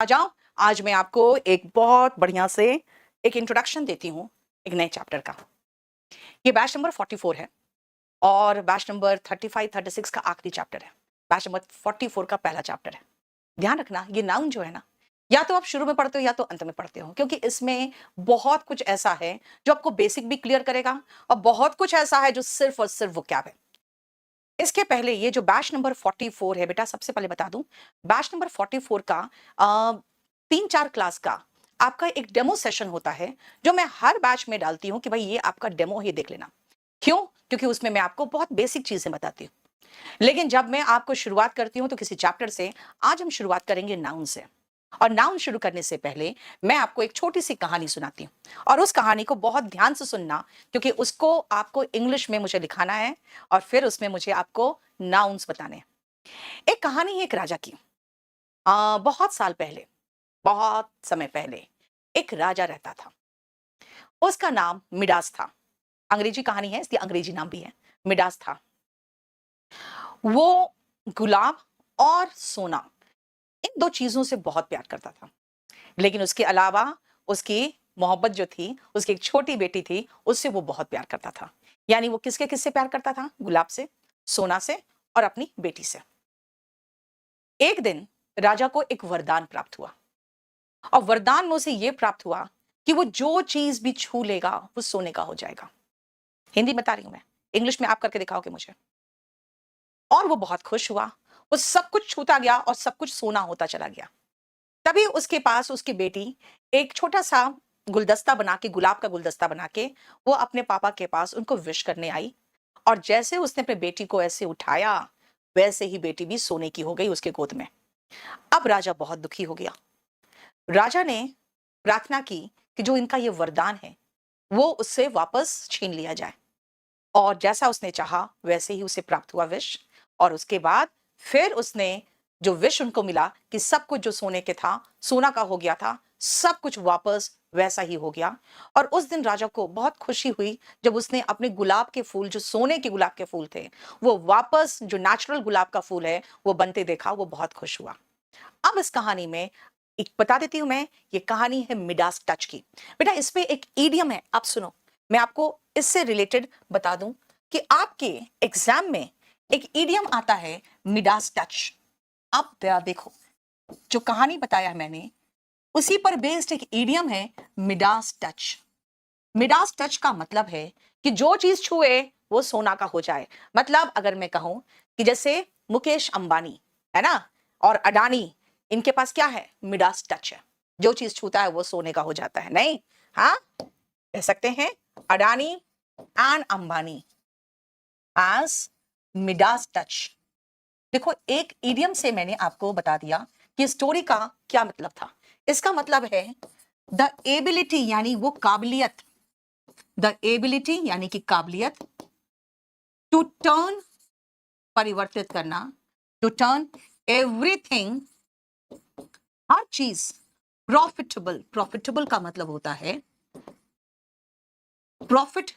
आ जाओ। आज मैं आपको एक बहुत बढ़िया से एक इंट्रोडक्शन देती हूँ एक नए चैप्टर का। ये बैच नंबर 44 है और बैच नंबर 35 36 का आखिरी चैप्टर है। बैच नंबर 44 का पहला चैप्टर है। ध्यान रखना, ये नाउन जो है ना, या तो आप शुरू में पढ़ते हो या तो अंत में पढ़ते हो, क्योंकि इसमें बहुत कुछ ऐसा है जो आपको बेसिक भी क्लियर करेगा और बहुत कुछ ऐसा है जो सिर्फ और सिर्फ वोकैब है। इसके पहले ये जो बैच नंबर 44 है बेटा, सबसे पहले बता दूं, बैच नंबर 44 का 3-4 क्लास का आपका एक डेमो सेशन होता है जो मैं हर बैच में डालती हूं कि भाई ये आपका डेमो ही देख लेना। क्यों? क्योंकि उसमें मैं आपको बहुत बेसिक चीजें बताती हूँ। लेकिन जब मैं आपको शुरुआत करती हूं तो किसी चैप्टर से, आज हम शुरुआत करेंगे नाउन से। और नाउन शुरू करने से पहले मैं आपको एक छोटी सी कहानी सुनाती हूँ और उस कहानी को बहुत ध्यान से सुनना, क्योंकि उसको आपको इंग्लिश में मुझे लिखाना है और फिर उसमें मुझे आपको नाउन्स बताने हैं। एक कहानी है एक राजा की। बहुत साल पहले, बहुत समय पहले एक राजा रहता था। उसका नाम मिडास था। अंग्रेजी कहानी है इसलिए अंग्रेजी नाम भी है। मिडास था। वो गुलाब और सोना, इन दो चीजों से बहुत प्यार करता था। लेकिन उसके अलावा उसकी मोहब्बत जो थी, उसकी एक छोटी बेटी थी, उससे वो बहुत प्यार करता था। यानी वो किसके किससे प्यार करता था? गुलाब से, सोना से और अपनी बेटी से। एक दिन राजा को एक वरदान प्राप्त हुआ और वरदान में उसे यह प्राप्त हुआ कि वो जो चीज भी छू लेगा वो सोने का हो जाएगा। हिंदी बता रही हूं मैं, इंग्लिश में आप करके दिखाओगे मुझे। और वो बहुत खुश हुआ। वो सब कुछ छूता गया और सब कुछ सोना होता चला गया। तभी उसके पास उसकी बेटी एक छोटा सा गुलदस्ता बना के, गुलाब का गुलदस्ता बना के वो अपने पापा के पास उनको विश करने आई। और जैसे उसने अपने बेटी को ऐसे उठाया, वैसे ही बेटी भी सोने की हो गई उसके गोद में। अब राजा बहुत दुखी हो गया। राजा ने प्रार्थना की कि जो इनका ये वरदान है वो उससे वापस छीन लिया जाए। और जैसा उसने चाहा वैसे ही उसे प्राप्त हुआ विश। और उसके बाद फिर उसने जो विश उनको मिला कि सब कुछ जो सोने के था, सोना का हो गया था, सब कुछ वापस वैसा ही हो गया। और उस दिन राजा को बहुत खुशी हुई जब उसने अपने गुलाब के फूल, जो सोने के गुलाब के फूल थे, वो वापस जो नेचुरल गुलाब का फूल है वो बनते देखा। वो बहुत खुश हुआ। अब इस कहानी में एक बता देती हूं मैं, ये कहानी है मिडास टच की। बेटा इस पे एक ईडियम है, आप सुनो। मैं आपको इससे रिलेटेड बता दूं कि आपके एग्जाम में एक ईडियम आता है, मिडास टच। अब जरा देखो, जो कहानी बताया है मैंने उसी पर बेस्ड एक ईडियम है, मिडास टच। मिडास टच का मतलब है कि जो चीज छुए वो सोना का हो जाए। मतलब अगर मैं कहूं कि जैसे मुकेश अंबानी है ना, और अडानी, इनके पास क्या है? मिडास टच है। जो चीज छूता है वो सोने का हो जाता है। नहीं, हाँ, कह सकते हैं Adani and Ambani as Midas touch. देखो, एक इडियम से मैंने आपको बता दिया कि स्टोरी का क्या मतलब था। इसका मतलब है द एबिलिटी, यानी वो काबिलियत, द एबिलिटी यानी कि काबिलियत, टू टर्न, परिवर्तित करना, टू टर्न एवरीथिंग, हर चीज, प्रॉफिटेबल। प्रॉफिटेबल का मतलब होता है प्रॉफिट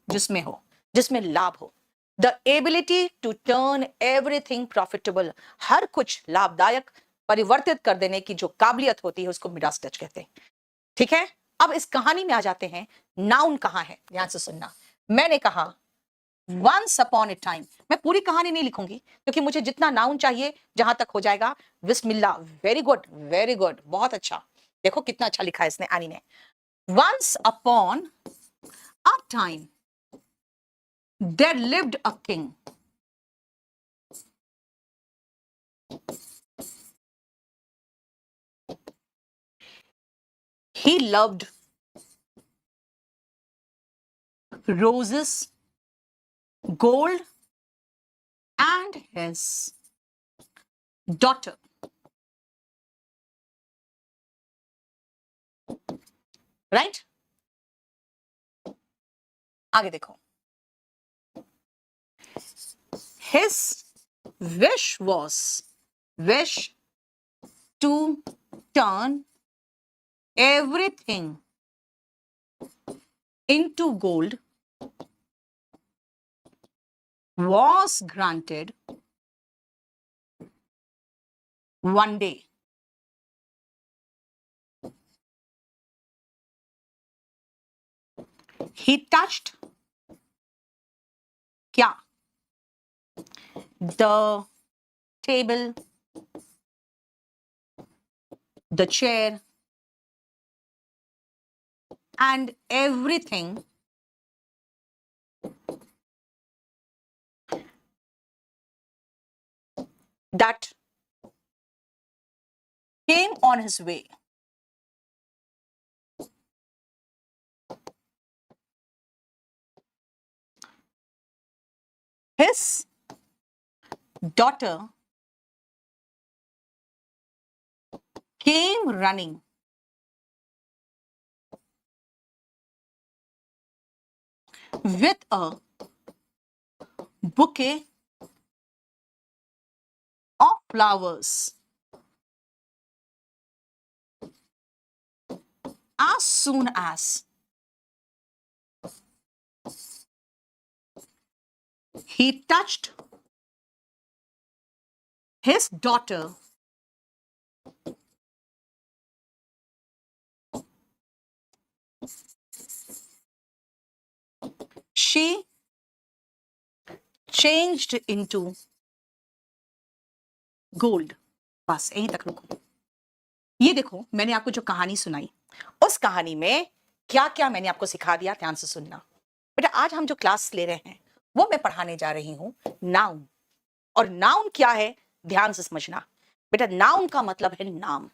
जिसमें हो, जिसमें लाभ हो। The ability to turn everything profitable, हर कुछ लाभदायक परिवर्तित कर देने की जो काबिलियत होती है उसको मिडास टच कहते हैं। ठीक है, अब इस कहानी में आ जाते हैं। नाउन कहां है, ध्यान से सुनना। मैंने कहा वंस अपॉन ए टाइम। मैं पूरी कहानी नहीं लिखूंगी क्योंकि मुझे जितना नाउन चाहिए जहां तक हो जाएगा। बिस्मिल्लाह, वेरी गुड, वेरी गुड, बहुत अच्छा। देखो कितना अच्छा लिखा है इसने, आनी ने। Once upon a time there lived a king. He loved roses, gold, and his daughter. Right? आगे देखो। His wish to turn everything into gold was granted one day. He touched क्या? The table, the chair, and everything that came on his way. His daughter came running with a bouquet of flowers. As soon as he touched his daughter, she changed into gold. बस यहीं तक रुको। ये देखो, मैंने आपको जो कहानी सुनाई, उस कहानी में क्या क्या मैंने आपको सिखा दिया, ध्यान से सुनना बेटा। आज हम जो क्लास ले रहे हैं वो मैं पढ़ाने जा रही हूं नाउन। और नाउन क्या है, ध्यान से समझना बेटा। नाउन का मतलब है नाम।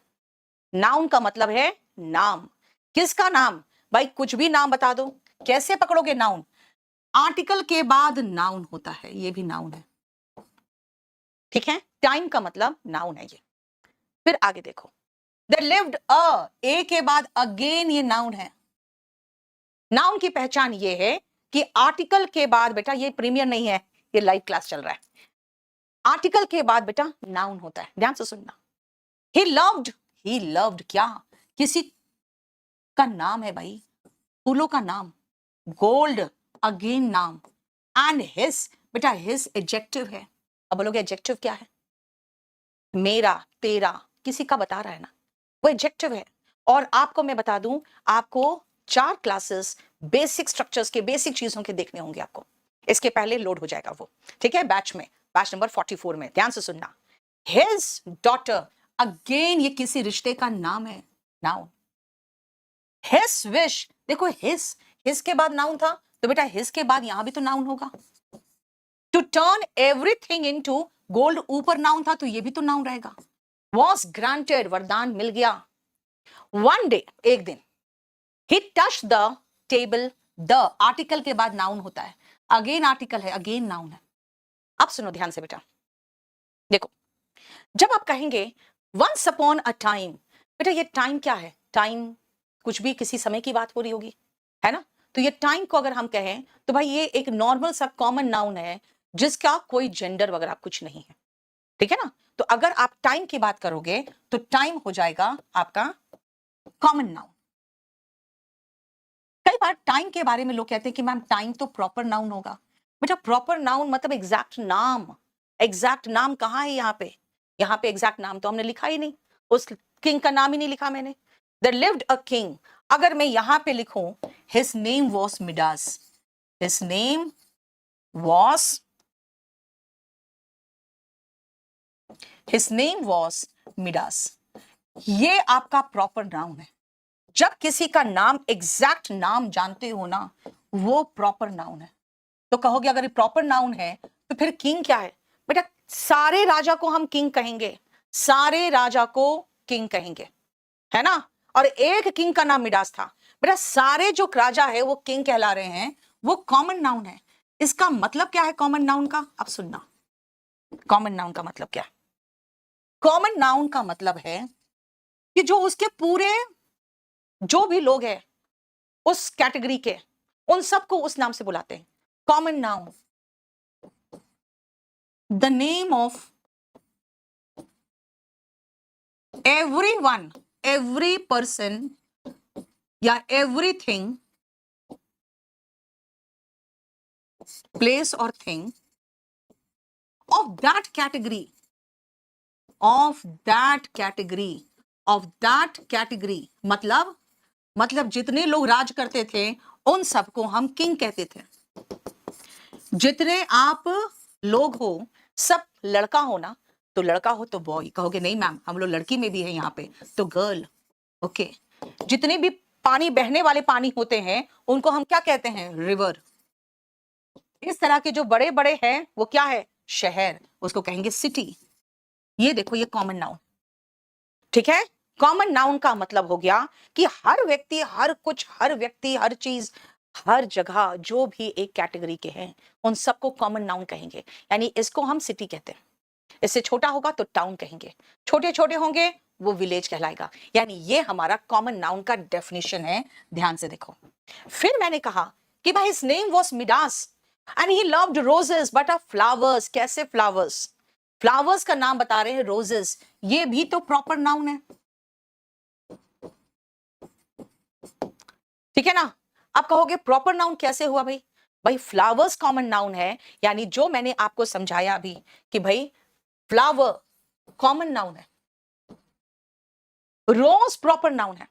नाउन का मतलब है नाम। किसका नाम? भाई कुछ भी नाम बता दो। कैसे पकड़ोगे नाउन? आर्टिकल के बाद नाउन होता है, ये भी नाउन है, ठीक है। टाइम का मतलब नाउन है ये। फिर आगे देखो, There lived ए के बाद अगेन, ये नाउन है। नाउन की पहचान ये है कि आर्टिकल के बाद, बेटा ये प्रीमियर नहीं है, ये लाइव क्लास चल रहा है। आर्टिकल के बाद बेटा नाउन होता है, ध्यान से सुनना। He loved क्या? किसी का नाम है भाई, फूलों का नाम। गोल्ड अगेन नाम। एंड हिज, बेटा हिज एडजेक्टिव है। अब बोलोगे एडजेक्टिव क्या है? मेरा, तेरा, किसी का बता रहा है ना, वो एडजेक्टिव है। और आपको मैं बता दूं, आपको 4 क्लासेस बेसिक स्ट्रक्चर्स के, बेसिक चीजों के देखने होंगे आपको। इसके पहले लोड हो जाएगा वो, ठीक है, बैच में, बैच नंबर 44 में। ध्यान से सुनना। हिज डॉटर, अगेन ये किसी रिश्ते का नाम है, नाउन। हिज विश, देखो हिज के बाद नाउन था, तो बेटा हिज के बाद यहां भी तो नाउन होगा। To turn everything into gold, ऊपर नाउन था तो ये भी तो नाउन रहेगा। Was granted, वरदान मिल गया। One day, एक दिन, he touched the table, the article के बाद नाउन होता है, अगेन आर्टिकल है, अगेन नाउन है। अब सुनो ध्यान से बेटा, देखो जब आप कहेंगे once upon a time, बेटा ये टाइम क्या है? टाइम कुछ भी किसी समय की बात हो रही होगी, है ना। तो ये टाइम को अगर हम कहें तो भाई ये एक नॉर्मल सा कॉमन नाउन है जिसका कोई जेंडर वगैरह कुछ नहीं है, ठीक है ना। तो अगर आप टाइम की बात करोगे तो टाइम हो जाएगा आपका कॉमन नाउन। कई बार टाइम के बारे में लोग कहते हैं कि मैम टाइम तो प्रॉपर नाउन होगा। बेटा प्रॉपर नाउन मतलब एग्जैक्ट नाम। एग्जैक्ट नाम कहाँ है यहाँ पे? यहाँ पे एग्जैक्ट नाम तो हमने लिखा ही नहीं, उस किंग का नाम ही नहीं लिखा मैंने। There lived a king, अगर मैं यहाँ पे लिखूं his name was Midas, his name was Midas, ये आपका प्रॉपर नाउन है। जब किसी का नाम, एग्जैक्ट नाम जानते हो ना, वो प्रॉपर नाउन है। तो कहोगे अगर ये प्रॉपर नाउन है तो फिर किंग क्या है? बेटा सारे राजा को हम किंग कहेंगे, सारे राजा को किंग कहेंगे, है ना। और एक किंग का नाम मिडास था। बेटा सारे जो राजा है वो किंग कहला रहे हैं, वो कॉमन नाउन है। इसका मतलब क्या है कॉमन नाउन का? अब सुनना, कॉमन नाउन का मतलब क्या है? कॉमन नाउन का मतलब है कि जो उसके पूरे जो भी लोग हैं उस कैटेगरी के, उन सबको उस नाम से बुलाते हैं, common noun. The name of everyone, every person या एवरीथिंग, प्लेस और thing of that category, of that category मतलब जितने लोग राज करते थे उन सबको हम किंग कहते थे। जितने आप लोग हो, सब लड़का हो ना, तो लड़का हो तो बॉय, कहोगे नहीं मैम हम लोग लड़की में भी है यहाँ पे, तो गर्ल। ओके, जितने भी पानी बहने वाले पानी होते हैं उनको हम क्या कहते हैं, रिवर। इस तरह के जो बड़े बड़े हैं वो क्या है, शहर, उसको कहेंगे सिटी। ये देखो ये कॉमन नाउन, ठीक है। कॉमन नाउन का मतलब हो गया कि हर व्यक्ति, हर कुछ, हर व्यक्ति, हर चीज, हर जगह जो भी एक कैटेगरी के हैं उन सबको कॉमन नाउन कहेंगे। यानी इसको हम सिटी कहते हैं, इससे छोटा होगा तो टाउन कहेंगे, छोटे छोटे होंगे वो विलेज कहलाएगा। यानी ये हमारा कॉमन नाउन का डेफिनेशन है। ध्यान से देखो, फिर मैंने कहा कि भाई his name was Midas and he loved roses but of flowers. कैसे फ्लावर्स, फ्लावर्स का नाम बता रहे हैं रोजेस, ये भी तो प्रॉपर नाउन है, ठीक है ना। आप कहोगे प्रॉपर नाउन कैसे हुआ भाई, भाई फ्लावर्स कॉमन नाउन है, यानी जो मैंने आपको समझाया अभी कि भाई फ्लावर कॉमन नाउन है, रोज प्रॉपर नाउन है।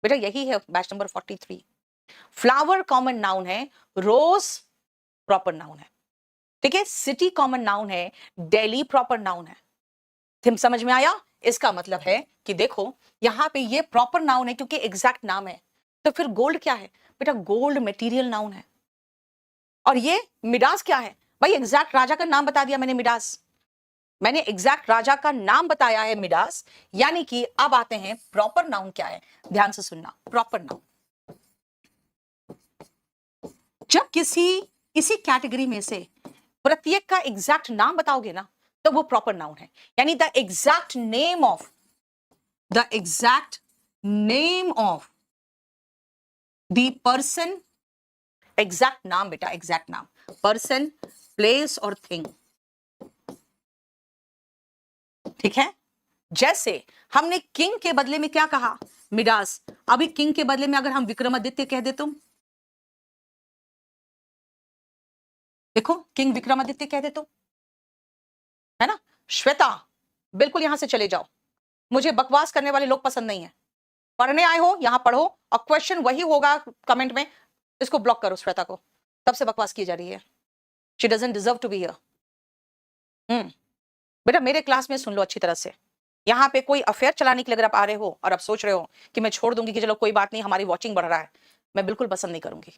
बेटा यही है batch number 43, flower common noun है, रोज प्रॉपर नाउन है, ठीक है। सिटी कॉमन नाउन है, दिल्ली प्रॉपर नाउन है। तुम समझ में आया, इसका मतलब है कि देखो यहां पे ये प्रॉपर नाउन है क्योंकि एग्जैक्ट नाम है। तो फिर गोल्ड क्या है बेटा, गोल्ड मटेरियल नाउन है। और ये मिडास क्या है भाई, एग्जैक्ट राजा का नाम बता दिया मैंने, मिडास, मैंने एग्जैक्ट राजा का नाम बताया है मिडास। यानी कि अब आते हैं प्रॉपर नाउन क्या है, ध्यान से सुनना। प्रॉपर नाउन जब किसी कैटेगरी में से प्रत्येक का एग्जैक्ट नाम बताओगे ना तो वो प्रॉपर नाउन है। यानी the exact name of the person, exact नाम बेटा, एग्जैक्ट नाम, पर्सन, प्लेस और थिंग, ठीक है। जैसे हमने किंग के बदले में क्या कहा, मिडास। अभी किंग के बदले में अगर हम विक्रमादित्य कह दे, तुम देखो किंग विक्रमादित्य कह दे तो, है ना। श्वेता बिल्कुल यहां से चले जाओ, मुझे बकवास करने वाले लोग पसंद नहीं है। पढ़ने आए हो यहां पढ़ो, और क्वेश्चन वही होगा कमेंट में, इसको ब्लॉक करो श्वेता को, तब से बकवास की जा रही है। She doesn't deserve to be here. बेटा मेरे क्लास में सुन लो अच्छी तरह से, यहाँ पे कोई अफेयर चलाने के लिए अगर आप आ रहे हो और आप सोच रहे हो कि मैं छोड़ दूंगी कि चलो कोई बात नहीं हमारी वॉचिंग बढ़ रहा है, मैं बिल्कुल पसंद नहीं करूंगी।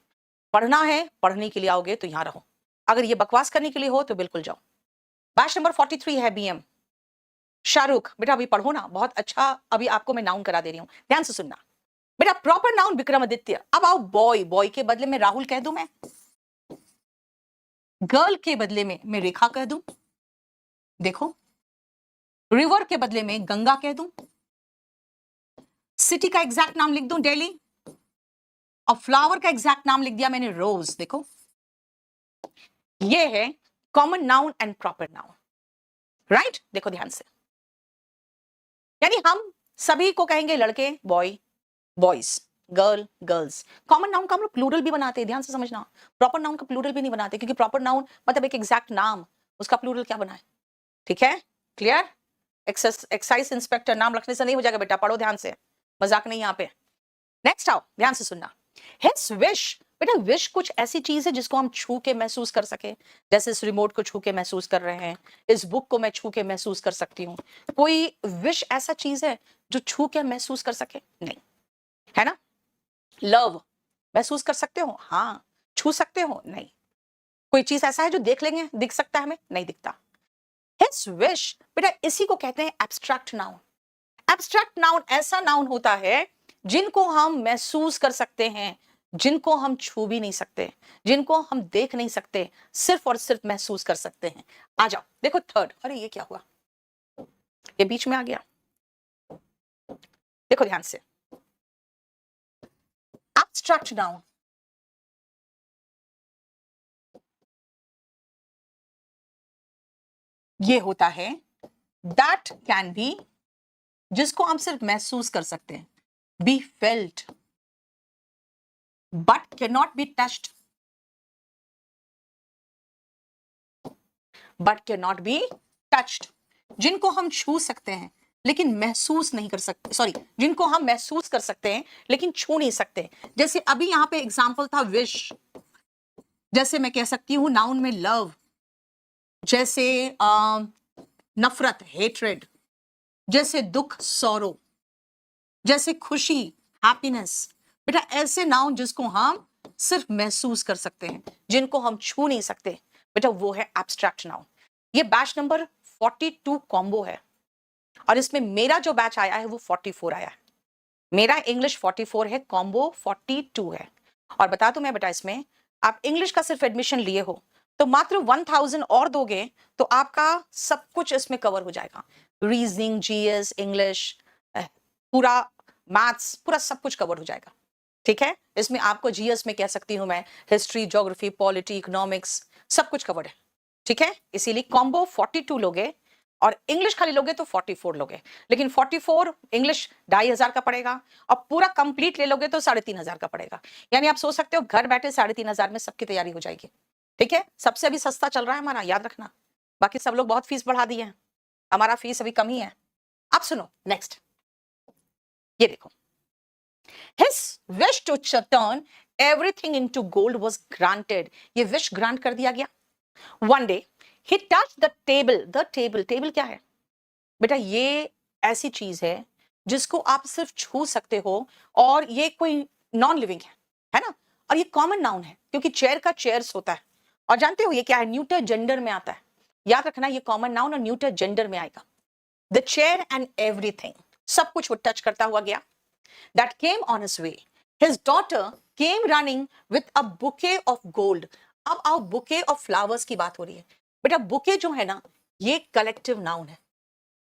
पढ़ना है, पढ़ने के लिए आओगे तो यहाँ रहो, अगर ये बकवास करने के लिए हो तो बिल्कुल जाओ। बैच नंबर 43 है बीएम शाहरुख। बेटा अभी पढ़ो ना, बहुत अच्छा, अभी आपको मैं नाउन करा दे रही हूँ, ध्यान से सुनना बेटा। Proper noun Vikramaditya. अब आओ बॉय, बॉय के बदले में राहुल कह दूं मैं, गर्ल के बदले में मैं रेखा कह दूं, देखो रिवर के बदले में गंगा कह दूं, सिटी का एग्जैक्ट नाम लिख दूं दिल्ली, और फ्लावर का एग्जैक्ट नाम लिख दिया मैंने रोज। देखो ये है common noun and proper noun, right. देखो ध्यान से, यानी हम सभी को कहेंगे लड़के boy, boys, girl, girls. Common noun का हम लोग प्लूरल भी बनाते हैं, ध्यान से समझना। प्रॉपर नाउन का प्लूरल भी नहीं बनाते क्योंकि प्रॉपर नाउन मतलब एक एग्जैक्ट नाम, उसका प्लूरल क्या बनाए, ठीक है। क्लियर। एक्साइज इंस्पेक्टर नाम रखने से नहीं हो जाएगा बेटा, पढ़ो ध्यान से, मजाक नहीं यहाँ पे। नेक्स्ट आओ, ध्यान से सुनना। हिज विश, बेटा विश कुछ ऐसी चीज है जिसको हम छू के महसूस कर सके, जैसे इस रिमोट को छू के महसूस कर रहे हैं, इस बुक को मैं छू के महसूस कर सकती हूँ। कोई विश ऐसा चीज है जो छू के महसूस कर सके, नहीं, है ना। लव महसूस कर सकते हो, हाँ। छू सकते हो, नहीं। कोई चीज ऐसा है जो देख लेंगे, दिख सकता है हमें, नहीं दिखता। हिज विश बेटा इसी को कहते हैं एब्स्ट्रैक्ट नाउन। एब्स्ट्रैक्ट नाउन ऐसा नाउन होता है जिनको हम महसूस कर सकते हैं, जिनको हम छू भी नहीं सकते, जिनको हम देख नहीं सकते, सिर्फ और सिर्फ महसूस कर सकते हैं। आ जाओ देखो थर्ड, अरे ये क्या हुआ, ये बीच में आ गया, देखो ध्यान से। एब्स्ट्रैक्ट नाउन ये होता है दैट कैन बी, जिसको हम सिर्फ महसूस कर सकते हैं, be felt but can not be touched, but can not be touched, जिनको हम छू सकते हैं लेकिन महसूस नहीं कर सकते, सॉरी, जिनको हम महसूस कर सकते हैं लेकिन छू नहीं सकते। जैसे अभी यहां पे एग्जांपल था विश, जैसे मैं कह सकती हूं नाउन में लव, जैसे नफरत हेट्रेड, जैसे दुख सौरो, जैसे खुशी हैप्पीनेस। बेटा ऐसे नाउन जिसको हम सिर्फ महसूस कर सकते हैं, जिनको हम छू नहीं सकते, बेटा वो है एब्स्ट्रैक्ट नाउन। ये बैच नंबर 42 कॉम्बो है और इसमें मेरा जो बैच आया है वो 44 आया है। मेरा इंग्लिश 44 है, कॉम्बो 42 है। और बता दूं मैं बेटा, इसमें आप इंग्लिश का सिर्फ एडमिशन लिए हो तो मात्र 1000 और दोगे तो आपका सब कुछ इसमें कवर हो जाएगा। रीजनिंग, जीएस, इंग्लिश, पूरा मैथ्स, पूरा सब कुछ कवर हो जाएगा। ठीक है, इसमें आपको जीएस में कह सकती हूं मैं, हिस्ट्री, ज्योग्राफी, पॉलिटी, इकोनॉमिक्स, सब कुछ कवर्ड है। ठीक है, इसीलिए कॉम्बो 42 लोगे और इंग्लिश खाली लोगे तो 44 लोगे। लेकिन 44 इंग्लिश 2500 का पड़ेगा और पूरा कंप्लीट ले लोगे तो 3500 का पड़ेगा। यानी आप सोच सकते हो घर बैठे 3500 में सबकी तैयारी हो जाएगी। ठीक है, सबसे अभी सस्ता चल रहा है हमारा, याद रखना। बाकी सब लोग बहुत फीस बढ़ा दी है, हमारा फीस अभी कम ही है। अब सुनो नेक्स्ट, ये देखो, his wish to turn everything into gold was granted। ये विश ग्रांट कर दिया गया। One day he touched the table। the table क्या है बेटा? ये ऐसी चीज है जिसको आप सिर्फ छू सकते हो और ये कोई नॉन लिविंग है ना? और ये कॉमन नाउन है क्योंकि चेयर का चेयर्स होता है। और जानते हो ये क्या है? न्यूटर जेंडर में आता है। याद रखना, ये कॉमन नाउन और न्यूटर जेंडर में आएगा। द चेयर एंड एवरीथिंग, सब कुछ वो टच करता हुआ गया। That came on his way, his daughter came running with a bouquet of gold। अब आओ बुके ऑफ फ्लावर्स की बात हो रही है। बेटा बुके जो है ना, ये कलेक्टिव नाउन है।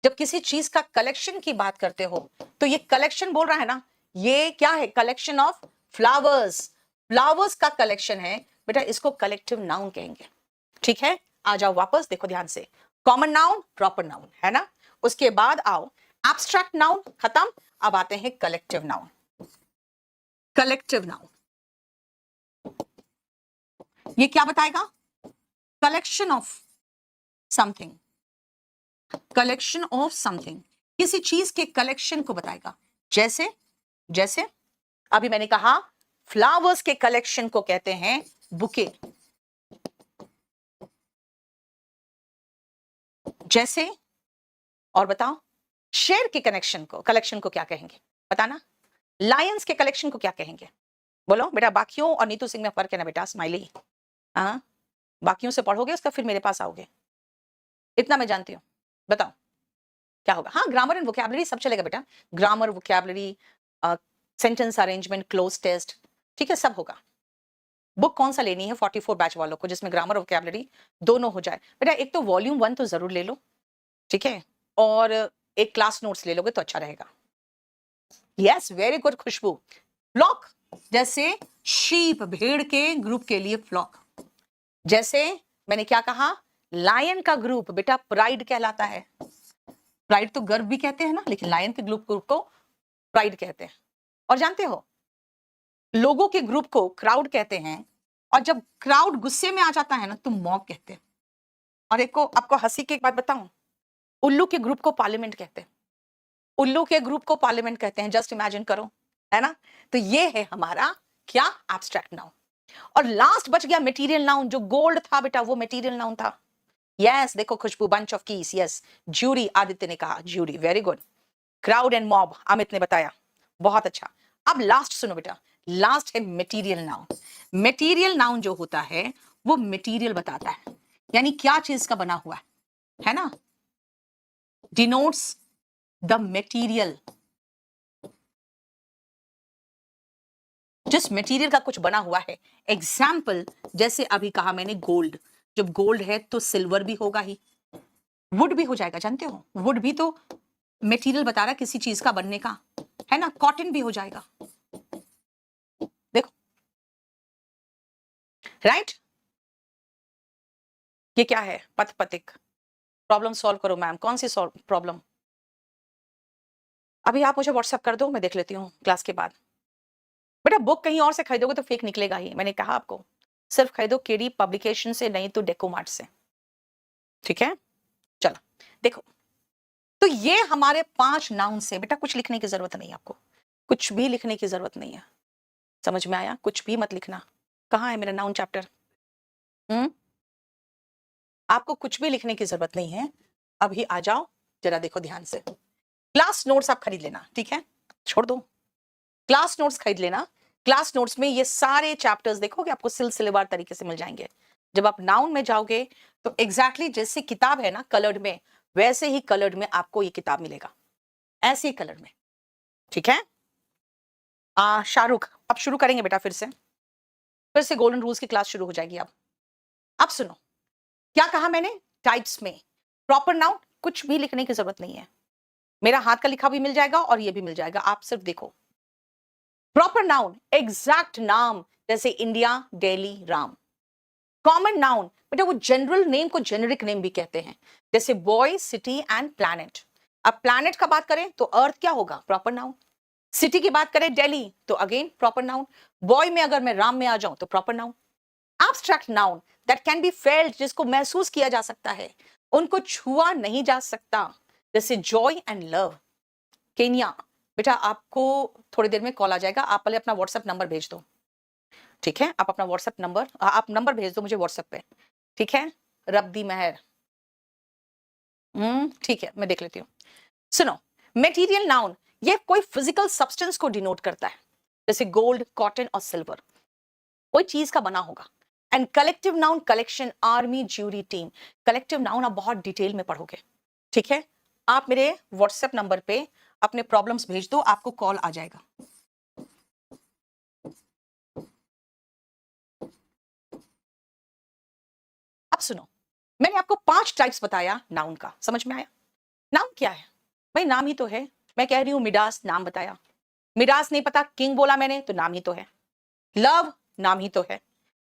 जब किसी चीज का कलेक्शन की बात करते हो तो ये कलेक्शन बोल रहा है ना, ये क्या है? कलेक्शन ऑफ फ्लावर्स, फ्लावर्स का कलेक्शन है बेटा, इसको कलेक्टिव नाउन कहेंगे। ठीक है, आ जाओ वापस, देखो ध्यान से, कॉमन नाउन, प्रॉपर नाउन है ना, उसके बाद आओ एब्स्ट्रैक्ट नाउन, खत्म। अब आते हैं कलेक्टिव नाउन। कलेक्टिव नाउन ये क्या बताएगा? Collection of something, collection of something, किसी चीज के कलेक्शन को बताएगा। जैसे जैसे अभी मैंने कहा फ्लावर्स के कलेक्शन को कहते हैं बुके। जैसे, और बताओ, शेर के कलेक्शन को क्या कहेंगे? बताना। लायंस के कलेक्शन को क्या कहेंगे? बोलो बेटा। बाकियों और नीतू सिंह में फर्क है ना बेटा, स्माइली। हाँ, बाकियों से पढ़ोगे उसका फिर मेरे पास आओगे, इतना मैं जानती हूँ। बताओ क्या होगा? हाँ, ग्रामर एंड वोकैबुलरी सब चलेगा बेटा, grammar, vocabulary, sentence arrangement, cloze test, ठीक है, सब होगा। बुक कौन सा लेनी है 44 बैच वालों को जिसमें ग्रामर और वोकैबुलरी दोनों हो जाए? बेटा एक तो वॉल्यूम 1 तो जरूर ले लो, ठीक है, और एक क्लास नोट्स ले लोगे तो अच्छा रहेगा। यस, वेरी गुड खुशबू। फ्लॉक, जैसे शीप, भेड़ के ग्रुप के लिए फ्लॉक। जैसे मैंने क्या कहा? लायन का ग्रुप बेटा प्राइड कहलाता है। प्राइड तो गर्व भी कहते हैं ना, लेकिन लायन के ग्रुप को प्राइड कहते हैं। और जानते हो लोगों के ग्रुप को क्राउड कहते हैं, और जब क्राउड गुस्से में आ जाता है ना तो मॉब कहते हैं। और एक को आपको हंसी की एक बात बताऊं, उल्लू के ग्रुप को पार्लियामेंट कहते हैं। उल्लू के ग्रुप को पार्लियामेंट कहते हैं, जस्ट इमेजिन करो, है ना? तो ये है हमारा क्या? Abstract noun. और लास्ट बच गया मटेरियल नाउन। जो गोल्ड था बेटा वो मटेरियल नाउन था। यस, देखो Khushboo, bunch of keys, yes. Jury, Aditya ने कहा jury, very good. Crowd and mob, Amit ने बताया, बहुत अच्छा। अब लास्ट सुनो बेटा, लास्ट है मटेरियल नाउन। मटेरियल नाउन जो होता है वो मटेरियल बताता है, यानी क्या चीज का बना हुआ है ना? डिनोट्स द मटेरियल, जिस मटेरियल का कुछ बना हुआ है। एग्जाम्पल, जैसे अभी कहा मैंने गोल्ड, जब गोल्ड है तो सिल्वर भी होगा ही, वुड भी हो जाएगा। जानते हो वुड भी तो मटेरियल बता रहा है किसी चीज का बनने का, है ना? कॉटन भी हो जाएगा, देखो, राइट? ये क्या है? पथपथिक। प्रॉब्लम सॉल्व करो मैम। कौन सी प्रॉब्लम? अभी आप मुझे व्हाट्सएप कर दो, मैं देख लेती हूँ क्लास के बाद। बेटा बुक कहीं और से खरीदोगे तो फेक निकलेगा ही, मैंने कहा आपको। सिर्फ खरीदो केडी पब्लिकेशन से, नहीं तो डेकोमार्ट से, ठीक है? चलो देखो, तो ये हमारे 5 नाउन से, बेटा कुछ लिखने की जरूरत नहीं है आपको, कुछ भी लिखने की जरूरत नहीं है। समझ में आया? कुछ भी मत लिखना। कहाँ है मेरा नाउन चैप्टर? आपको कुछ भी लिखने की जरूरत नहीं है। अभी आ जाओ, जरा देखो ध्यान से। क्लास नोट्स आप खरीद लेना, ठीक है, छोड़ दो, क्लास नोट्स खरीद लेना। क्लास नोट्स में ये सारे चैप्टर्स देखोगे आपको सिलसिलेवार तरीके से मिल जाएंगे। जब आप नाउन में जाओगे तो एग्जैक्टली जैसे किताब है ना कलर्ड में, वैसे ही कलर्ड में आपको ये किताब मिलेगा, ऐसे ही कलर में, ठीक है। शाहरुख, अब शुरू करेंगे बेटा, फिर से गोल्डन रूल्स की क्लास शुरू हो जाएगी। अब सुनो, क्या कहा मैंने? टाइप्स में प्रॉपर नाउन कुछ भी लिखने की जरूरत नहीं है, मेरा हाथ का लिखा भी मिल जाएगा और ये भी मिल जाएगा, आप सिर्फ देखो। प्रॉपर नाउन एग्जैक्ट नाम, जैसे India, Delhi, Ram. Common noun बेटा वो जनरल नेम को जेनेरिक नेम भी कहते हैं, जैसे बॉय, सिटी एंड प्लैनेट। अब प्लैनेट का बात करें तो अर्थ क्या होगा? Proper noun. सिटी की बात करें दिल्ली तो अगेन प्रॉपर नाउन। बॉय में अगर मैं राम में आ जाऊं तो proper noun. Abstract noun that can be felt, जिसको महसूस किया जा सकता है, उनको छुआ नहीं जा सकता, जैसे जॉय एंड लव। केन्या, बेटा आपको थोड़ी देर में कॉल आ जाएगा, आप पहले अपना व्हाट्सएप नंबर भेज दो, ठीक है। आप अपना व्हाट्सएप नंबर, आप नंबर भेज दो मुझे व्हाट्सएप पे, ठीक है। रब्दी महर, ठीक है, मैं देख लेती हूँ। सुनो, मेटीरियल नाउन ये कोई फिजिकल सब्सटेंस को डिनोट करता है, जैसे गोल्ड, कॉटन और सिल्वर, कोई चीज का बना होगा। And collective noun collection, army, jury, team. Collective noun आप बहुत डिटेल में पढ़ोगे, ठीक है। आप मेरे व्हाट्सएप नंबर पे अपने प्रॉब्लम्स भेज दो, आपको कॉल आ जाएगा। अब सुनो, मैंने आपको 5 टाइप्स बताया नाउन का, समझ में आया? नाउन क्या है भाई? नाम ही तो है। मैं कह रही हूं मिडास, नाम बताया। मिडास नहीं पता, किंग बोला मैंने तो नाम ही तो है। लव नाम ही तो है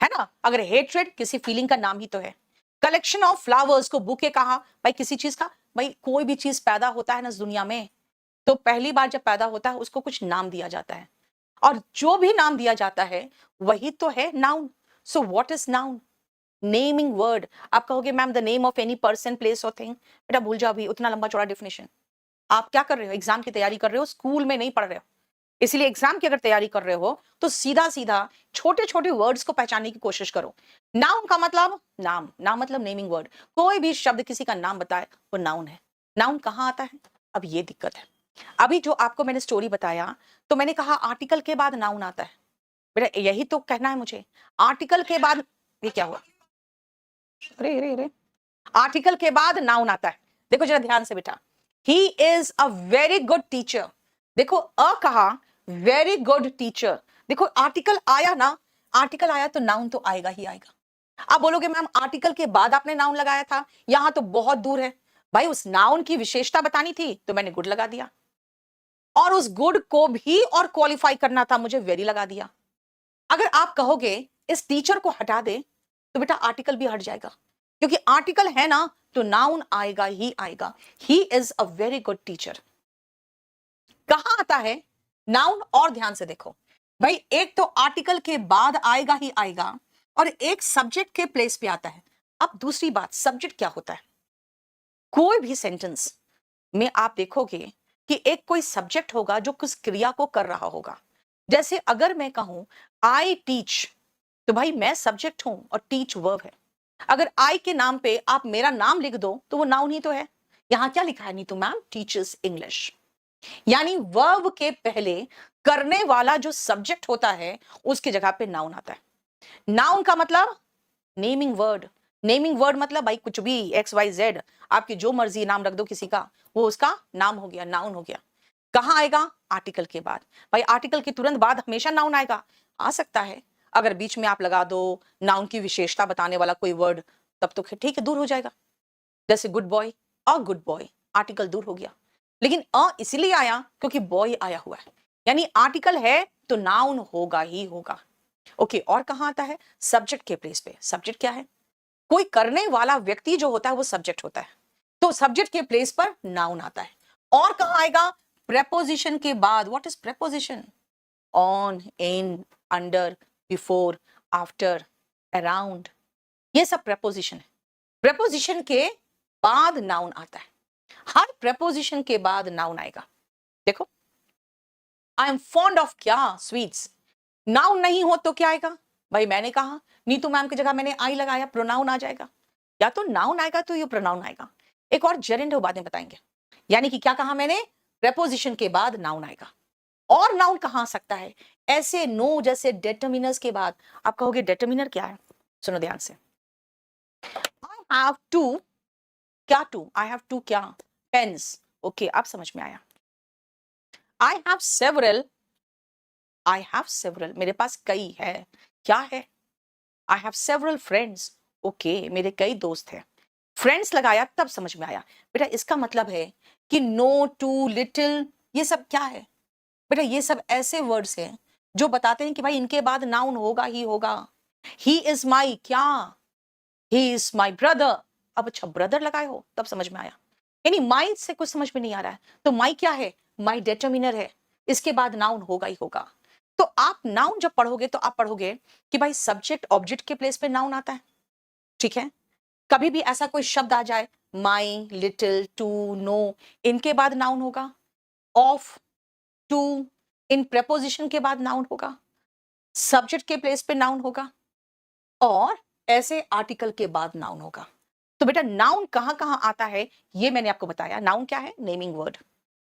ना। अगर हेट्रेड किसी फीलिंग का नाम ही तो है। कलेक्शन ऑफ फ्लावर्स को बुके कहा, भाई किसी चीज का, भाई कोई भी चीज पैदा होता है ना इस दुनिया में, तो पहली बार जब पैदा होता है उसको कुछ नाम दिया जाता है, और जो भी नाम दिया जाता है वही तो है noun. So what is noun? Naming word. आप कहोगे ma'am the name of any person, place और थिंग। बेटा भूल जाओ अभी उतना लंबा चौड़ा डेफिनेशन। आप क्या कर रहे हो? एग्जाम की तैयारी कर रहे हो, स्कूल में नहीं पढ़ रहे हो। इसलिए एग्जाम की अगर तैयारी कर रहे हो तो सीधा सीधा छोटे छोटे वर्ड्स को पहचानने की कोशिश करो। नाउन का मतलब नाम, नाम मतलब नेमिंग वर्ड। कोई भी शब्द किसी का नाम बताए वो नाउन है। नाउन कहां आता है? अब ये दिक्कत है। अभी जो आपको मैंने स्टोरी बताया तो मैंने कहा आर्टिकल के बाद नाउन आता है। बेटा यही तो कहना है मुझे, आर्टिकल के बाद। ये क्या हुआ? अरे अरे अरे, आर्टिकल के बाद नाउन आता है। देखो जरा ध्यान से बेटा, he is a very good teacher. देखो अ कहा, वेरी गुड टीचर। देखो आर्टिकल आया ना, आर्टिकल आया तो नाउन तो आएगा ही आएगा। आप बोलोगे मैम आर्टिकल के बाद आपने नाउन लगाया था, यहां तो बहुत दूर है। भाई उस नाउन की विशेषता बतानी थी तो मैंने गुड लगा दिया, और उस गुड को भी और क्वालिफाई करना था, मुझे वेरी लगा दिया। अगर आप कहोगे इस टीचर को हटा दे तो बेटा आर्टिकल भी हट जाएगा, क्योंकि आर्टिकल है ना तो नाउन आएगा ही आएगा। He is a very good teacher कहां आता है नाउन? और ध्यान से देखो भाई, एक तो आर्टिकल के बाद आएगा ही आएगा, और एक सब्जेक्ट के प्लेस पे आता है। अब दूसरी बात, सब्जेक्ट क्या होता है? कोई भी सेंटेंस में आप देखोगे कि एक कोई सब्जेक्ट होगा जो किस क्रिया को कर रहा होगा। जैसे अगर मैं कहूं आई टीच, तो भाई मैं सब्जेक्ट हूं और टीच वर्ब है। अगर आई के नाम पे आप मेरा नाम लिख दो तो वो नाउन ही तो है। यहां क्या लिखा है? Neetu ma'am teachers English. यानी वर्ब के पहले करने वाला जो सब्जेक्ट होता है उसकी जगह पे नाउन आता है। नाउन का मतलब नेमिंग वर्ड। नेमिंग वर्ड मतलब भाई कुछ भी, एक्स वाई जेड, आपकी जो मर्जी नाम रख दो किसी का, वो उसका नाम हो गया, नाउन हो गया। कहां आएगा? आर्टिकल के बाद। भाई आर्टिकल के तुरंत बाद हमेशा नाउन आएगा? आ सकता है, अगर बीच में आप लगा दो नाउन की विशेषता बताने वाला कोई वर्ड, तब तो ठीक है, दूर हो जाएगा। जैसे good boy, a good boy, article दूर हो गया। लेकिन अ इसलिए आया क्योंकि बॉय आया हुआ है, यानी आर्टिकल है तो नाउन होगा ही होगा। ओके, और कहां आता है? सब्जेक्ट के प्लेस पे। सब्जेक्ट क्या है? कोई करने वाला व्यक्ति जो होता है वो सब्जेक्ट होता है, तो सब्जेक्ट के प्लेस पर नाउन आता है। और कहां आएगा? प्रेपोजिशन के बाद। What is preposition? On, in, under, before, after, around, ये सब प्रेपोजिशन है। प्रेपोजिशन के बाद नाउन आता है। हर preposition के बाद noun आएगा। देखो, I am fond of क्या? Sweets। नाउन नहीं हो तो क्या आएगा? भाई मैंने कहा, नीतू मैम की जगह मैंने आई लगाया, प्रोनाउन आ जाएगा। या तो नाउन आएगा तो ये प्रोनाउन आएगा। एक और जेरेंडो बाद में बताएंगे। यानी कि क्या कहा मैंने? प्रेपोजिशन के बाद नाउन आएगा। और नाउन कहां आ सकता है? ऐसे नो जैसे डेटर्मिनर्स के बाद। आप कहोगे डेटर्मिनर क्या है? सुनो ध्यान से। आई हैव टू, क्या टू? आई हैव टू क्या? पेन्स। ओके, अब समझ में आया। I have several, I have several, मेरे पास कई है। क्या है? I have several friends. Okay, मेरे कई दोस्त हैं। फ्रेंड्स लगाया तब समझ में आया। बेटा इसका मतलब है कि नो, टू, लिटिल, ये सब क्या है? बेटा ये सब ऐसे वर्ड्स हैं जो बताते हैं कि भाई इनके बाद नाउन होगा ही होगा। ही इज माई क्या? He is my brother. अब अच्छा ब्रदर लगाए हो तब समझ में आया। यानी माई से कुछ समझ में नहीं आ रहा है तो माई क्या है? माई डेटर्मिनर है, इसके बाद नाउन होगा ही होगा। तो आप नाउन जब पढ़ोगे तो आप पढ़ोगे कि भाई सब्जेक्ट ऑब्जेक्ट के प्लेस पे नाउन आता है। ठीक है, कभी भी ऐसा कोई शब्द आ जाए, माई, लिटिल, टू, नो, इनके बाद नाउन होगा। ऑफ, टू, इन प्रेपोजिशन के बाद नाउन होगा। सब्जेक्ट के प्लेस पे नाउन होगा और ऐसे आर्टिकल के बाद नाउन होगा। तो बेटा नाउन कहां कहां आता है ये मैंने आपको बताया। नाउन क्या है? Naming word.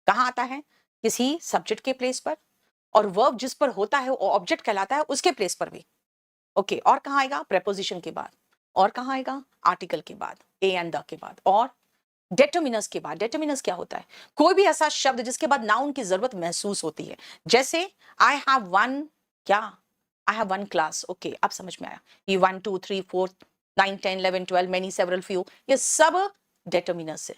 कहां आता है? किसी सब्जेक्ट के प्लेस पर, और वर्ब जिस पर होता है वो ऑब्जेक्ट कहलाता है, उसके प्लेस पर भी। ओके, और कहां आएगा? प्रेपोजिशन के बाद। और कहां आएगा? आर्टिकल के बाद, ए एंड द के बाद, और डेटर्मिनस के बाद। डेटर्मिनस क्या होता है? कोई भी ऐसा शब्द जिसके बाद नाउन की जरूरत महसूस होती है। जैसे आई हैव वन क्या? I have one class. Okay, अब समझ में आया। ये 1 2 3 4 9 10 11 12 मेनी सेवरल फ्यू, ये सब डेटर्मिनस है।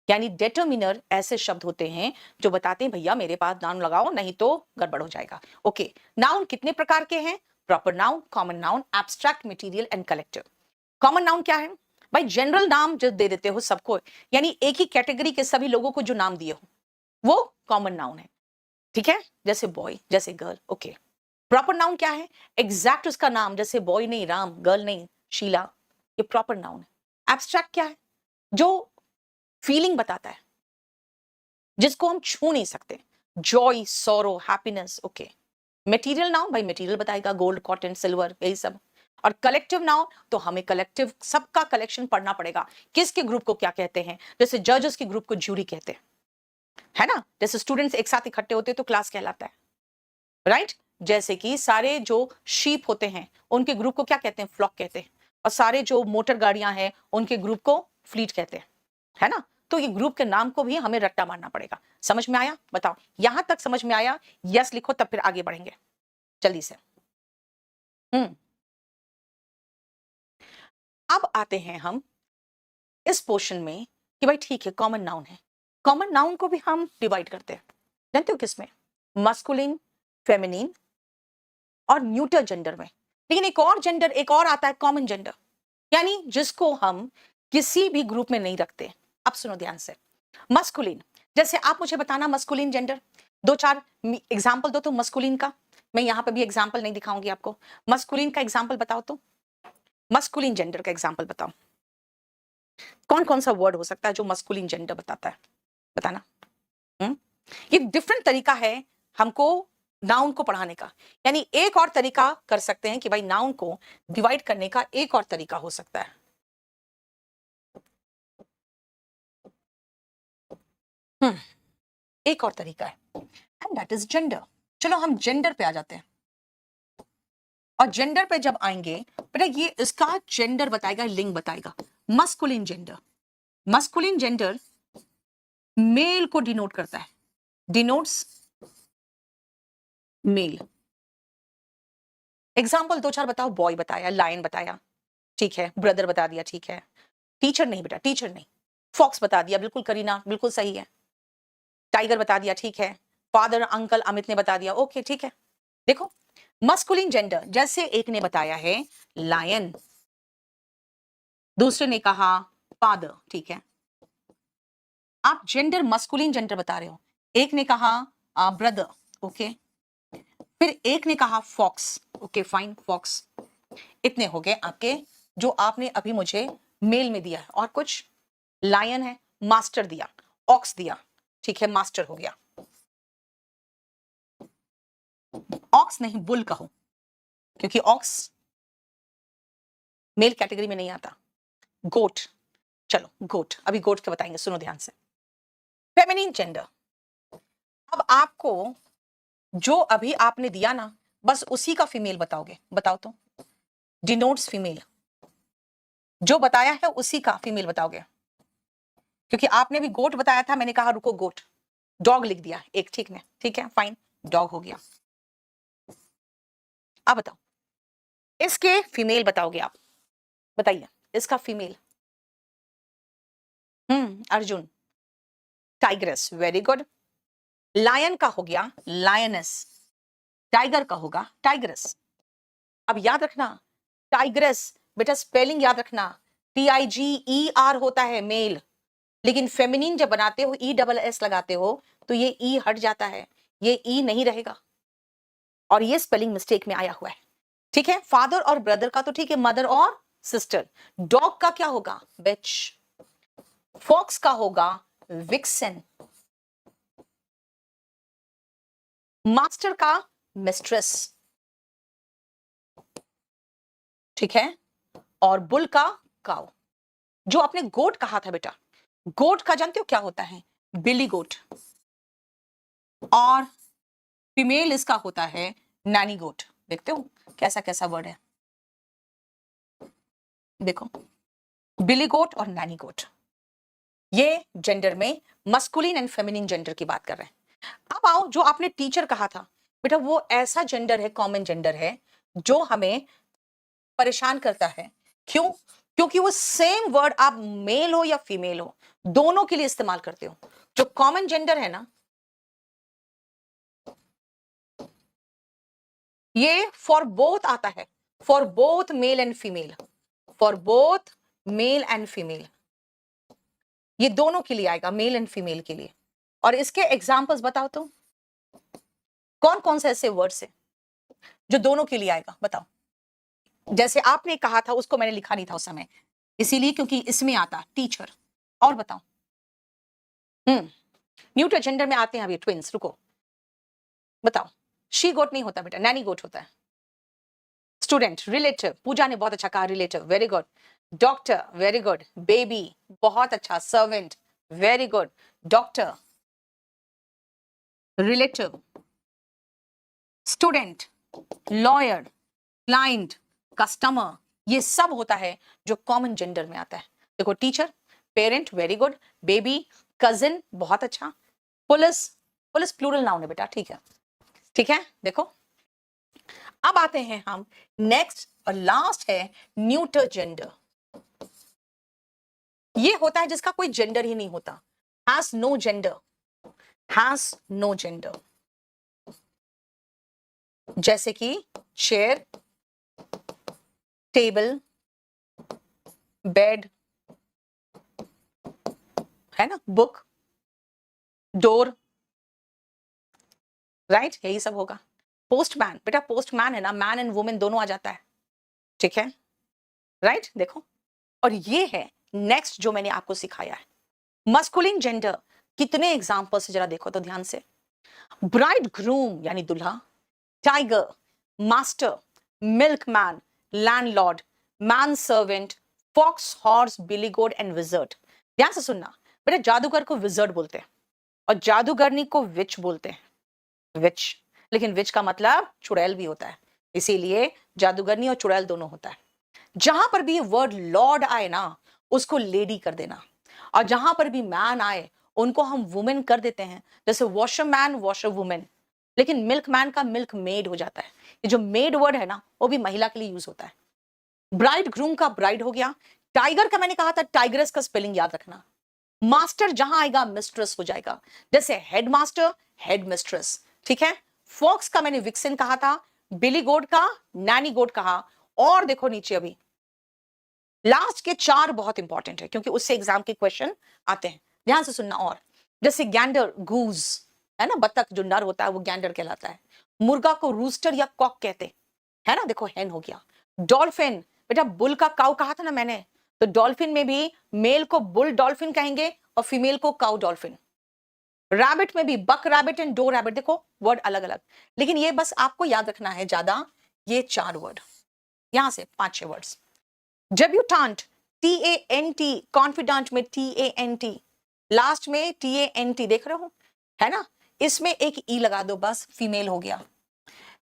यानी डेटर्मिनर ऐसे शब्द होते हैं जो बताते हैं भैया मेरे पास नाउन लगाओ नहीं तो गड़बड़ हो जाएगा। ओके, नाउन कितने प्रकार के हैं? Proper noun, common noun, abstract, material and collective. Common noun क्या है? भाई जनरल नाम जो दे देते हो सबको, यानी एक ही कैटेगरी के सभी लोगों को जो नाम दिए हो वो कॉमन नाउन है। ठीक है, जैसे बॉय, जैसे गर्ल। ओके, प्रॉपर नाउन क्या है? एग्जैक्ट उसका नाम, जैसे बॉय नहीं राम, गर्ल नहीं शीला, ये प्रॉपर नाउन है। एब्स्ट्रैक्ट क्या है? जो फीलिंग बताता है, जिसको हम छू नहीं सकते, जॉय, सोरो, हैप्पीनेस। ओके, मटेरियल नाउन, भाई मटेरियल बताएगा, गोल्ड, कॉटन, सिल्वर, यही सब। और कलेक्टिव नाउन तो हमें कलेक्टिव सबका कलेक्शन पढ़ना पड़ेगा, किसके ग्रुप को क्या कहते हैं। जैसे जजेस के ग्रुप को जूरी कहते हैं, है ना। जैसे स्टूडेंट्स एक साथ इकट्ठे होते हैं तो क्लास कहलाता है, राइट। जैसे कि सारे जो शीप होते हैं उनके ग्रुप को क्या कहते हैं? फ्लॉक कहते हैं। और सारे जो मोटर गाड़ियां हैं उनके ग्रुप को फ्लीट कहते हैं, है ना। तो ये ग्रुप के नाम को भी हमें रट्टा मारना पड़ेगा। समझ में आया? बताओ, यहां तक समझ में आया? यस लिखो तब फिर आगे बढ़ेंगे जल्दी से। अब आते हैं हम इस पोर्शन में कि भाई ठीक है कॉमन नाउन है। कॉमन नाउन को भी हम डिवाइड करते हैं, जानते हो किसमें? मस्कुलिन, फेमिनिन और न्यूटर जेंडर में। लेकिन एक और जेंडर, एक और आता है कॉमन जेंडर, यानी जिसको हम किसी भी ग्रुप में नहीं रखते। अब सुनो ध्यान से। मस्कुलिन, जैसे आप मुझे बताना मस्कुलिन जेंडर, 2-4 एग्जाम्पल दो तो मस्कुलिन का। मैं यहां पे भी एग्जाम्पल नहीं दिखाऊंगी आपको। मस्कुलिन का एग्जाम्पल बताओ तो, मस्कुलिन जेंडर का एग्जाम्पल बताओ। कौन कौन सा वर्ड हो सकता है जो मस्कुलिन जेंडर बताता है? बताना। ये डिफरेंट तरीका है हमको नाउन को पढ़ाने का। यानी एक और तरीका कर सकते हैं कि भाई नाउन को डिवाइड करने का एक और तरीका हो सकता है। एक और तरीका है एंड दैट इज जेंडर। चलो हम जेंडर पे आ जाते हैं। और जेंडर पे जब आएंगे बेटा ये इसका जेंडर बताएगा, लिंग बताएगा। Masculine gender, masculine gender male को डिनोट करता है, डिनोट्स मेल। एग्जाम्पल 2-4 बताओ। बॉय बताया, लायन बताया, ठीक है, ब्रदर बता दिया, ठीक है। टीचर नहीं बेटा, टीचर नहीं। फॉक्स बता दिया, बिल्कुल करीना, बिल्कुल सही है। टाइगर बता दिया, ठीक है। फादर, अंकल, अमित ने बता दिया, ओके ठीक है। देखो मस्कुलिन जेंडर, जैसे एक ने बताया है लायन, दूसरे ने कहा फादर, ठीक है। आप जेंडर मस्कुलिन जेंडर बता रहे हो। एक ने कहा ब्रदर, ओके। फिर एक ने कहा फॉक्स, ओके फाइन, फॉक्स। इतने हो गए आपके जो आपने अभी मुझे मेल में दिया है। और कुछ? लायन है, मास्टर दिया, ऑक्स दिया, ठीक है, मास्टर हो गया। ऑक्स नहीं, बुल कहो, क्योंकि ऑक्स मेल कैटेगरी में नहीं आता। गोट, चलो गोट, अभी गोट क्या बताएंगे, सुनो ध्यान से। फेमिनिन जेंडर, अब आपको जो अभी आपने दिया ना, बस उसी का फीमेल बताओगे, बताओ तो, डिनोट्स फीमेल, जो बताया है उसी का फीमेल बताओगे, क्योंकि आपने भी गोट बताया था, मैंने कहा रुको गोट, डॉग लिख दिया एक, ठीक है फाइन, डॉग हो गया। अब बताओ इसके फीमेल बताओगे आप, बताइए इसका female. Arjun, tigress, very good. Lion का हो गया लायनेस, टाइगर का होगा टाइग्रेस। अब याद रखना टाइग्रेस, बेटा स्पेलिंग याद रखना, TIGER होता है मेल, लेकिन फेमिनिन जब बनाते हो ESS लगाते हो तो ये ई हट जाता है, ये ई नहीं रहेगा, और ये स्पेलिंग मिस्टेक में आया हुआ है, ठीक है। फादर और ब्रदर का तो ठीक है, मदर और सिस्टर। डॉग का क्या होगा, बिच। फॉक्स का होगा विक्सन। मास्टर का मिस्ट्रेस, ठीक है, और बुल का काउ। जो आपने गोट कहा था बेटा, गोट का जानते हो क्या होता है, बिली गोट, और फीमेल इसका होता है नैनी गोट। देखते हो कैसा कैसा वर्ड है, देखो बिली गोट और नैनी गोट, ये जेंडर में मस्कुलिन एंड फेमिनिन जेंडर की बात कर रहे हैं। अब आओ जो आपने टीचर कहा था बेटा, वो ऐसा जेंडर है, कॉमन जेंडर है जो हमें परेशान करता है। क्यों? क्योंकि वो सेम वर्ड आप मेल हो या फीमेल हो दोनों के लिए इस्तेमाल करते हो। जो कॉमन जेंडर है ना, ये फॉर बोथ आता है, for both male and female, for both male and female, ये दोनों के लिए आएगा, मेल एंड फीमेल के लिए। और इसके एग्जांपल्स बताओ तो, कौन कौन से ऐसे वर्ड्स है जो दोनों के लिए आएगा, बताओ। जैसे आपने कहा था, उसको मैंने लिखा नहीं था उस समय, इसीलिए क्योंकि इसमें आता टीचर। और बताओ, न्यूटर जेंडर में आते हैं अभी ट्विंस, रुको बताओ। शी गोट नहीं होता बेटा, नैनी गोट होता है। स्टूडेंट, रिलेटिव, पूजा ने बहुत अच्छा कहा, relative, very good. Doctor, very good. Baby, बहुत अच्छा। Servant, very good. Doctor, relative, student, lawyer, client, customer, ये सब होता है जो कॉमन जेंडर में आता है। देखो teacher, parent, very good. Baby, cousin, बहुत अच्छा। पुलिस, पुलिस प्लूरल नाउन है बेटा, ठीक है, ठीक है। देखो अब आते हैं हम नेक्स्ट और लास्ट है न्यूटर जेंडर। ये होता है जिसका कोई जेंडर ही नहीं होता, has no gender, has no gender. जैसे कि चेयर, टेबल, बेड, है ना, बुक, डोर, राइट, यही सब होगा। पोस्टमैन, बेटा पोस्टमैन है ना, मैन एंड वुमेन दोनों आ जाता है, ठीक है, राइट। देखो, और ये है नेक्स्ट जो मैंने आपको सिखाया है मस्कुलिन जेंडर। कितने एग्जांपल्स जरा देखो तो ध्यान से। ब्राइड ग्रूम यानी दुल्हा, tiger, master, milkman, landlord, man servant, fox, horse, billy goat and wizard. ध्यान से सुनना बेटा, जादूगर को विजर्ड बोलते हैं और जादूगरनी को विच बोलते हैं, विच। लेकिन विच का मतलब चुड़ैल भी होता है, इसीलिए जादूगरनी और चुड़ैल दोनों होता है। जहां पर भी वर्ड लॉर्ड आए ना, उसको लेडी कर देना, और जहां पर भी मैन आए उनको हम वुमेन कर देते हैं, जैसे वॉशर मैन, वॉशर वुमेन। लेकिन मिल्क मैन का मिल्क मेड हो जाता है। ये जो मेड वर्ड है ना, वो भी महिला के लिए यूज होता है। ब्राइड ग्रूम का ब्राइड हो गया। टाइगर का मैंने कहा था टाइग्रेस का स्पेलिंग याद रखना। मास्टर जहां आएगा मिस्ट्रेस हो जाएगा, जैसे हेड मास्टर, हेड मिस्ट्रेस, ठीक है। फॉक्स का मैंने विक्सन कहा था, बिली गोट का नैनी गोट कहा। और देखो नीचे अभी लास्ट के 4 बहुत इंपॉर्टेंट है, क्योंकि उससे एग्जाम के क्वेश्चन आते हैं, ध्यान से सुनना। और जैसे गैंडर, गूज, है ना, बतख जो नर होता है वो गैंडर कहलाता है। मुर्गा को रूस्टर या कॉक कहते हैं ना, देखो हेन हो गया। डॉल्फिन, बेटा बुल का काउ कहा था ना मैंने, तो डॉल्फिन में भी मेल को बुल डॉल्फिन कहेंगे और फीमेल को काउ डॉल्फिन। रैबिट में भी बक रैबिट एंड डो रैबिट, देखो वर्ड अलग अलग, लेकिन ये बस आपको याद रखना है ज्यादा, ये 4 वर्ड, यहां से 5-6 वर्ड्स। डेब्यूटांट, TANT, कॉन्फिडेंट में TANT, लास्ट में TANT, देख रहे हो, है ना, इसमें एक ई लगा दो बस, फीमेल हो गया।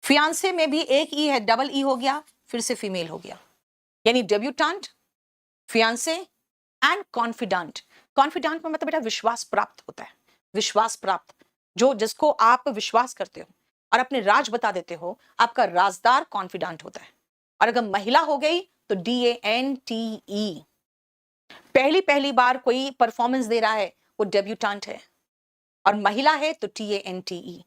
फियांसे में भी एक ई है, डबल ई हो गया, फिर से फीमेल हो गया। यानी debutante, fiancee and confident. Confident में मतलब बेटा विश्वास प्राप्त होता है, विश्वास प्राप्त, जो जिसको आप विश्वास करते हो और अपने राज बता देते हो, आपका राजदार कॉन्फिडेंट होता है। और अगर महिला हो गई तो DANTE, पहली पहली बार कोई परफॉर्मेंस दे रहा है वो डेब्यूटांट है, और महिला है तो TANTE।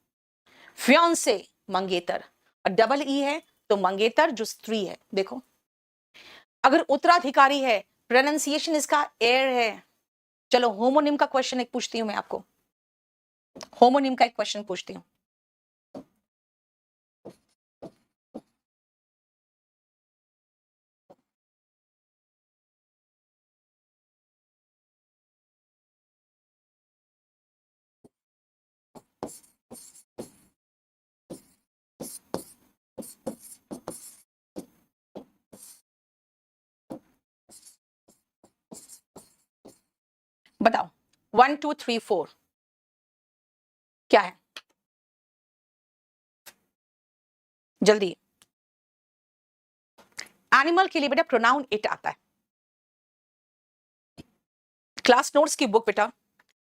फियांसे मंगेतर, और डबल ई है तो मंगेतर जो स्त्री है। देखो अगर उत्तराधिकारी है, प्रोनाउंसिएशन इसका एयर है। चलो होमोनिम का क्वेश्चन एक पूछती हूं मैं आपको, होमोनिम का एक क्वेश्चन पूछती हूं। बताओ 1 2 3 4 क्या है, जल्दी। एनिमल के लिए बेटा प्रोनाउन इट आता है। क्लास नोट्स की बुक बेटा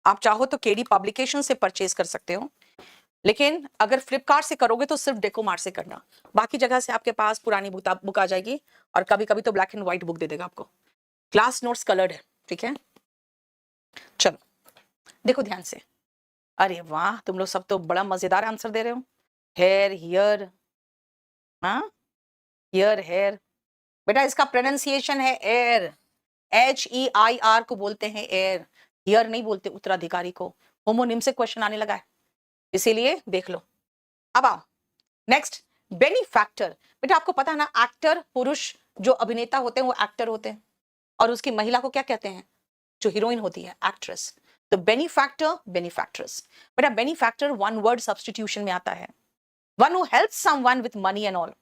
आप चाहो तो केडी पब्लिकेशन से परचेज कर सकते हो, लेकिन अगर फ्लिपकार्ट से करोगे तो सिर्फ डेकोमार्ट से करना, बाकी जगह से आपके पास पुरानी बुक आ जाएगी, और कभी कभी तो ब्लैक एंड व्हाइट बुक दे देगा आपको। क्लास नोट्स कलर्ड है, ठीक है। चलो देखो ध्यान से, अरे वाह तुम लोग सब तो बड़ा मजेदार आंसर दे रहे हो। हेयर, हियर, हाँ, हियर हेयर, बेटा इसका प्रोनाउंसिएशन है एयर, HEIR को बोलते हैं एयर, हियर नहीं बोलते उत्तराधिकारी को। होमोनिम से क्वेश्चन आने लगा है, इसीलिए देख लो। अब आओ नेक्स्ट, बेनिफैक्टर। बेटा आपको पता है ना, एक्टर पुरुष जो अभिनेता होते हैं वो एक्टर होते हैं, और उसकी महिला को क्या कहते हैं, जो हीरोइन होती है एक्ट्रेस। तो बेनिफैक्टर, बेनिफैक्ट्रेस। बेटा बेनिफैक्टर वन वर्ड सब्स्टिट्यूशन में आता है, one who helps someone with money and all,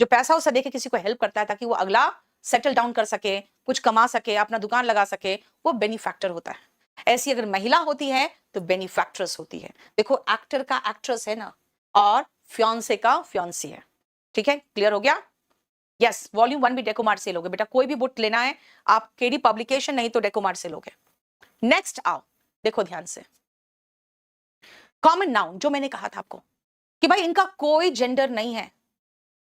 जो पैसा उसे देके किसी को हेल्प करता है ताकि वो अगला सेटल डाउन कर सके, कुछ कमा सके, अपना दुकान लगा सके, वो बेनिफैक्टर होता है। ऐसी अगर महिला होती है तो बेनिफैक्ट्रेस होती है। देखो एक्टर का एक्ट्रेस है ना, और फियांसे का फियांसी है, ठीक है, क्लियर हो गया। यस, वॉल्यूम 1 भी डेकोमार्ट से लोगे बेटा, कोई भी बुक लेना है आप केडी पब्लिकेशन नहीं तो डेकोमार्ट से लोगे। नेक्स्ट आओ, देखो ध्यान से, कॉमन नाउन, जो मैंने कहा था आपको कि भाई इनका कोई जेंडर नहीं है।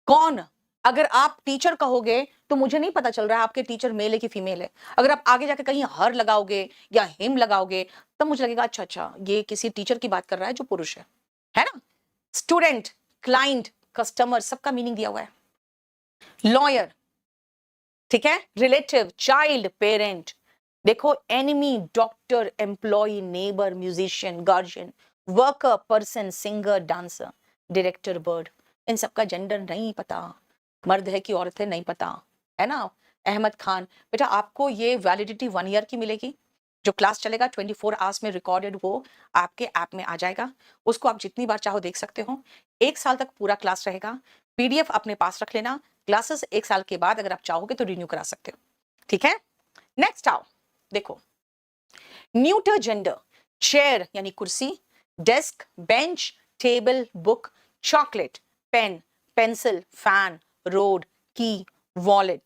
कौन, अगर आप टीचर कहोगे तो मुझे नहीं पता चल रहा है आपके टीचर मेल है कि फीमेल है। अगर आप आगे जाके कहीं हर लगाओगे या हिम लगाओगे तब मुझे लगेगा अच्छा अच्छा ये किसी टीचर की बात कर रहा है जो पुरुष है ना। स्टूडेंट, क्लाइंट, कस्टमर, सबका मीनिंग दिया हुआ है। लॉयर, ठीक है, रिलेटिव, चाइल्ड, पेरेंट। देखो enemy, doctor, employ, neighbour, musician, guardian, worker, person, singer, dancer, director, bird. इन सबका जेंडर नहीं पता, मर्द है कि औरत है नहीं पता, है ना। अहमद खान, बेटा आपको ये वैलिडिटी 1 ईयर की मिलेगी, जो क्लास चलेगा 24 आवर्स में रिकॉर्डेड, वो आपके ऐप में आ जाएगा, उसको आप जितनी बार चाहो देख सकते हो। 1 साल तक पूरा क्लास रहेगा, PDF अपने पास रख लेना, क्लासेस 1 साल के बाद अगर आप चाहोगे तो रिन्यू करा सकते हो, ठीक है। नेक्स्ट आओ, देखो न्यूटर जेंडर, चेयर यानी कुर्सी, desk, bench, table, book, chocolate, pen, pencil, fan, road, key, wallet,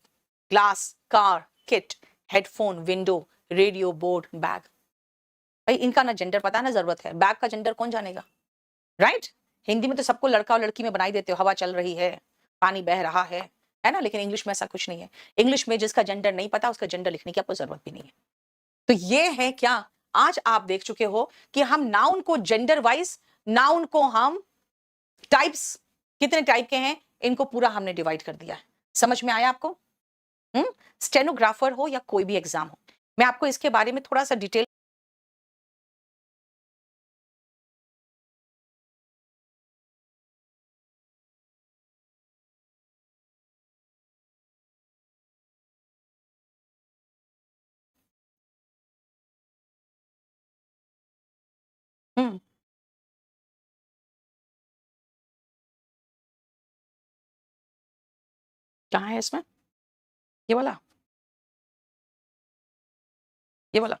glass, car, kit, headphone, window, radio, board, bag. भाई इनका ना जेंडर पता ना जरूरत है, बैग का जेंडर कौन जानेगा, राइट। हिंदी में तो सबको लड़का और लड़की में बनाई देते हो, हवा चल रही है, पानी बह रहा है ना, लेकिन इंग्लिश में ऐसा कुछ नहीं है। इंग्लिश में जिसका जेंडर नहीं पता उसका जेंडर लिखने की आपको जरूरत भी नहीं है। तो ये है क्या, आज आप देख चुके हो कि हम नाउन को जेंडर वाइज, नाउन को हम टाइप्स, कितने टाइप के हैं इनको पूरा हमने डिवाइड कर दिया है। समझ में आया आपको। स्टेनोग्राफर हो या कोई भी एग्जाम हो, मैं आपको इसके बारे में थोड़ा सा डिटेल हम्म, कहाँ है इसमें? ये वाला, ये वाला,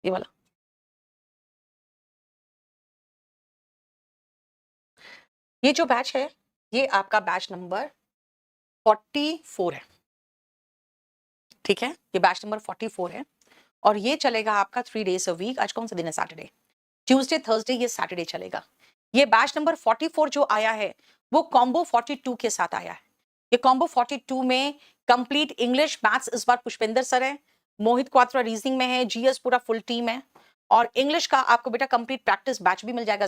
ये वाला। ये जो बैच है, ये आपका बैच नंबर 44 है। ठीक है, ये बैच नंबर 44 है और ये चलेगा आपका 3 डेज अ वीक। आज कौन सा दिन है? सैटरडे, ट्यूसडे, थर्सडे, ये सैटरडे चलेगा। ये बैच नंबर 44 जो आया है वो कॉम्बो 42 के साथ आया है। ये कॉम्बो 42 में कंप्लीट इंग्लिश मैथ्स इस बार पुष्पेंद्र सर है, मोहित क्वात्रा रीजनिंग में है, जीएस पूरा फुल टीम है और इंग्लिश का आपको बेटा कंप्लीट प्रैक्टिस बैच भी मिल जाएगा